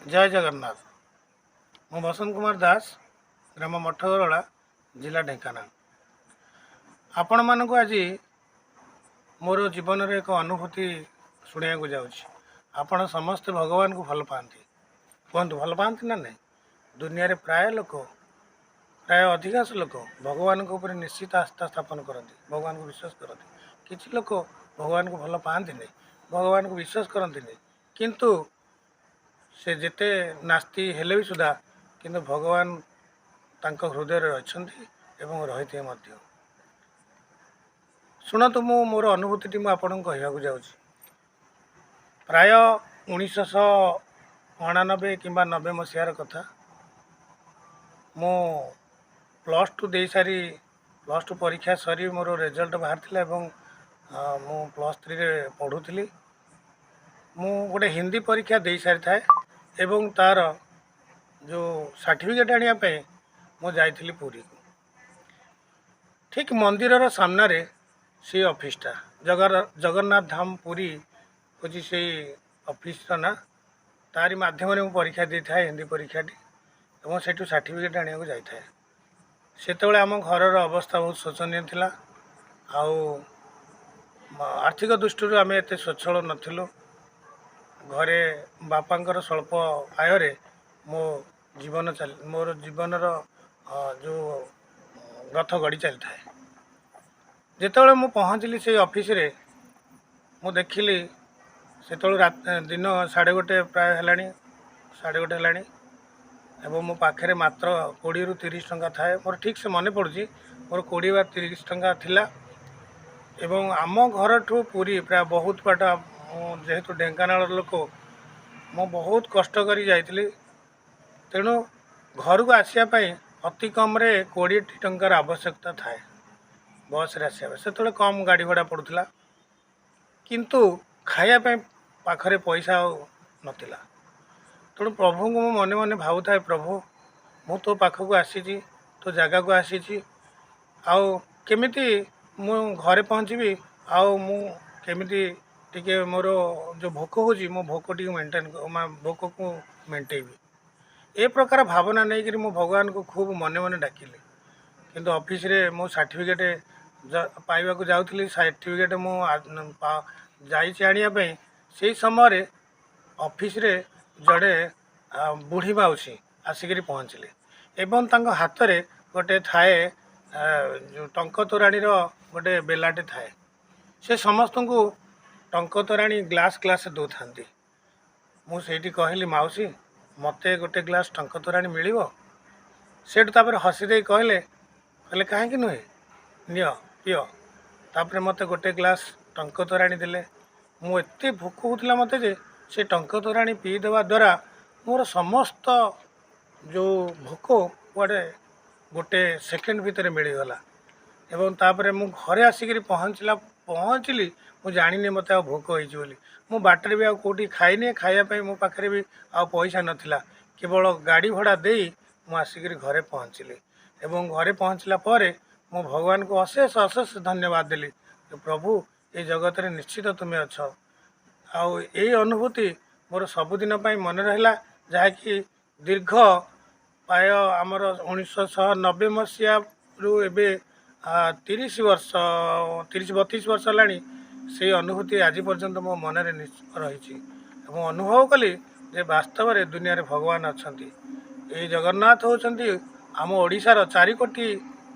जय जगन्नाथ। मु बसंत कुमार दास, ग्राम मठगरला, जिला ढेंकानाल। आपण मानक आज मोर जीवन रे एक अनुभूति शुणा जाऊँगी। आपण समस्ते भगवान को भल पाती कहतु, भल पाती ना नहीं? दुनिया रे प्राय लोक, प्राय अधिकांश लोक भगवान को ऊपर निश्चित आस्था स्थापन करती, भगवान को विश्वास करती। किसी लोक भगवान को भल पाती नहीं, भगवान को विश्वास करती नहीं, किंतु से जेते नास्ति हेले भी सुधा किंतु भगवान तांको हृदय अच्छा एवं रही मध्य। शुणतु, मु मोर अनुभूति मुझे कहवाक जाऊँ। प्राय 1999 कि 90 मसीहार कथा। मु +2 दे सारी, +2 परीक्षा सरी मोर रिजल्ट बाहर थिला एवं मु +3 रे पढ़ुली। मु गोटे हिंदी परीक्षा दे सारी थाए एवं तार जो सर्टिफिकेट आने मु जाइली पुरी को। ठीक मंदिर सामने से ऑफिसटा जगन्नाथ धाम पुरी हूँ से ऑफिस ना, तारी माध्यम मु परीक्षा दे था हिंदी परीक्षाटी और से सर्टिफिकेट आने को जाए। से आम घर अवस्था बहुत शोचनीय थिला। आर्थिक दृष्टि आम एत स्वच्छल नथिलु। घरे बापांकर स्वल्प आय मो जीवन मोर जीवनर जो रथ गड़ी चली थाए। जितेबाला मु पहुँचली से ऑफिस रे, मु देखिली से दिन 1:30 प्राय है, 1:30 है एवं मो पाखे मात्र 20 ରୁ 30 टंका थाए। मोर ठीक से मन पड़ी मोर 20 ବା 30 टंका थिला। एवं आम घर ठू पूरी प्राय बहुत बाट, जेहेतु ढेंकानाल लोक मु बहुत कष्ट करी जाइली। तेणु घर को आसापी अति कम 20 टंकार आवश्यकता थाए बस रे आसा। से कम गाड़ी भड़ा पड़ूला, किंतु खायापी पाखरे पैसा नथिला। तेणु प्रभु को मु मने मने भावु थाए, प्रभु मु तो पाखक आसी, तो जगह को आसी, केमिति मु घरे पहुँची, मु केमिति टिके मोर जो भोक हो मो भोक टी मेन्टेन, भोक को मेन्टेबी, ए प्रकार भावना नहीं कि मु भगवान को खूब मने मने डाकिली। किंतु ऑफिस रे मो सर्टिफिकेट पाइबा को जाऊँगी। सर्टिफिकेट मु जाइए आने से समय ऑफिस रे जड़े बुढ़ी माउसी आसिक पहुँचले एवं तांको हाथ रे गोटे थाए जो टंक तोराणी गोटे बेलाटे थाए। से समस्त को टंक तोराणी ग्लास ग्लास दौ था। मुझे कहली, माउसी मते गोटे ग्लास टंक तोराणी मिल सेठ हसीदे कहले कहीं नुहे नियो पियो। तापर मते गोटे ग्लास टंक तोराणी देले। मु एते भोक होता मते जे से टंक तोराणी पी देवा द्वारा मोर समस्त जो भोक गुआड़े गोटे सेकेंड भितर मिलगला। एवं तापर मु घरे आसिक पहुँचली, मु जानी मत आ भोक होली। मु बाटर भी आउटी खाइनी, खायापी मो पाखे भी आ पैसा नाला। केवल गाड़ी भड़ा दे मु आसिक घरे पहुँचली एवं घरे पहुँचला पर मु भगवान को अशेष अशेष धन्यवाद देली। प्रभु ये जगत रे निश्चित तुम्हें अच्छ। आई अनुभूति मोर सबुदिन मन रहा, जहाँकि दीर्घ प्राय आमर 1990 मसीहा रु एबे 30 वर्ष 30-32 वर्ष है से अनुभूति आज पर्यंत मो मन रही। अनुभव कली जे वास्तव में दुनिया रे भगवान अच्छा। ये जगन्नाथ होती आम ओडिशार 4 कोटी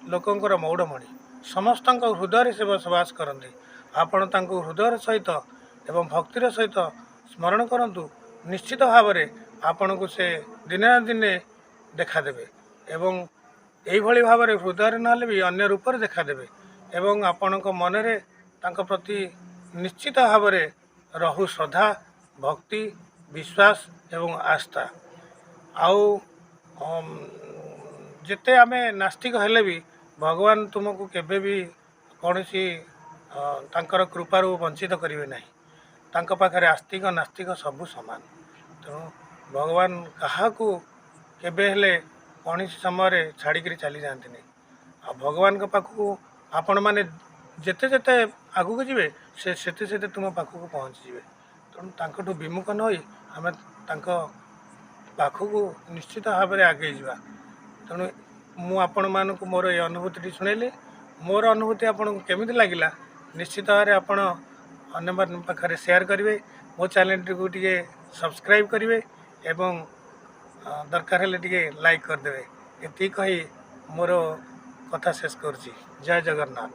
लोकंकर मौड़मणि, समस्त हृदय से बसवास करते। आपण तांको हृदय सहित एवं भक्तिर सहित स्मरण करंतु, निश्चित भाव में आपण को से दिने ना दिने देखादेवे एवं यही भाव में हृदय ना भी अन्य रूप से देखादेवे एवं आपण मन रे तांको प्रति निश्चित भाव में रहु श्रद्धा, भक्ति, विश्वास एवं आस्था। जिते आमे नास्तिक हेले भी भगवान तुमको केबे भी कौन सी तांकर कृपारू वंचित करेंगे ना। तांको पाखरे आस्तिक नास्तिक सबू सामान। तेणु भगवान क्या केबे हेले कौन समय छाड़िक चली जाती नहीं। भगवान के पाखक आपण मैंने जेते जेते आगू को जीवे से सेते सेते तुम पाखक पहुँची जाए। तेणु तांकठू विमुख न होई आमे तांको ପାଖକୁ ନିଶ୍ଚିତ ଭାବରେ ଆଗେଇ ଯିବା। ତେଣୁ ମୁଁ ଆପଣମାନଙ୍କୁ ମୋର ଏ ଅନୁଭୂତିଟି ଶୁଣେଇଲି। ମୋର ଅନୁଭୂତି ଆପଣଙ୍କୁ କେମିତି ଲାଗିଲା ନିଶ୍ଚିତ ଭାବରେ ଆପଣ ଅନ୍ୟମାନଙ୍କ ପାଖରେ ସେୟାର କରିବେ। ମୋ ଚ୍ୟାନେଲଟିକୁ ଟିକେ ସବସ୍କ୍ରାଇବ୍ କରିବେ ଏବଂ ଦରକାର ହେଲେ ଟିକେ ଲାଇକ୍ କରିଦେବେ। ଏତିକି କହି ମୋର କଥା ଶେଷ କରୁଛି। ଜୟ ଜଗନ୍ନାଥ।